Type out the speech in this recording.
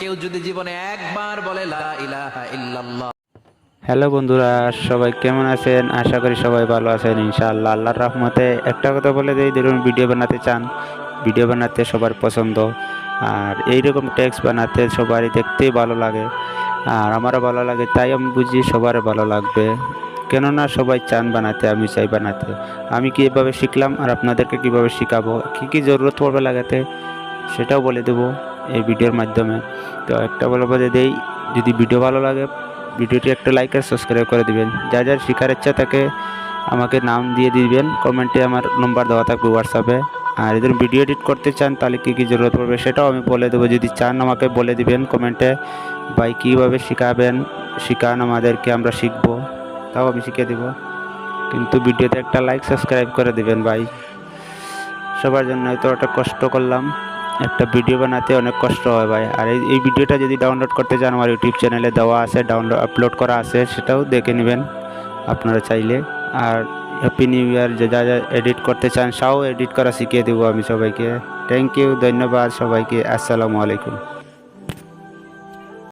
কেউ যদি জীবনে একবার বলে লা ইলাহা ইল্লাল্লাহ। হ্যালো বন্ধুরা, সবাই কেমন আছেন? আশা করি সবাই ভালো আছেন ইনশাআল্লাহ। আল্লাহর রহমতে একটা কথা বলে দিই, ধরুন ভিডিও বানাতে চান, ভিডিও বানাতে সবার পছন্দ, আর এইরকম টেক্সট বানাতে সবারই দেখতেই ভালো লাগে, আর আমারও ভালো লাগে, তাই আমি বুঝি সবারও ভালো লাগবে। কেননা সবাই চান বানাতে, আমি চাই বানাতে। আমি কীভাবে শিখলাম আর আপনাদেরকে কীভাবে শেখাবো, কী কী জরুরত পড়বে লাগাতে, সেটাও বলে দেবো এই ভিডিওর মাধ্যমে। তো একটা বলবো যে দেই, যদি ভিডিও ভালো লাগে ভিডিওটি একটা লাইক আর সাবস্ক্রাইব করে দিবেন। যার যার শেখার ইচ্ছা থাকে আমাকে নাম দিয়ে দিবেন, কমেন্টে আমার নম্বর দেওয়া থাকবে হোয়াটসঅ্যাপে। আর এদের ভিডিও এডিট করতে চান তাহলে কী কী জরুরত পড়বে সেটাও আমি বলে দেবো। যদি চান আমাকে বলে দিবেন কমেন্টে, ভাই কীভাবে শেখাবেন, শেখান আমাদেরকে, আমরা শিখবো, তাও আমি শিখিয়ে দেবো। কিন্তু ভিডিওতে একটা লাইক সাবস্ক্রাইব করে দিবেন ভাই। সবার জন্য তো একটা কষ্ট করলাম, একটা ভিডিও বানাতে অনেক কষ্ট হয় ভাই। আর এই ভিডিওটা যদি ডাউনলোড করতে চান আমার ইউটিউব চ্যানেলে দেওয়া আছে, ডাউনলোড আপলোড করা আছে, সেটাও দেখে নেবেন আপনারা চাইলে। আর হ্যাপি নিউ ইয়ার, যে যা যা এডিট করতে চান সব এডিট করা শিখিয়ে দেবো আমি সবাইকে। থ্যাংক ইউ, ধন্যবাদ সবাইকে। আসসালামু আলাইকুম।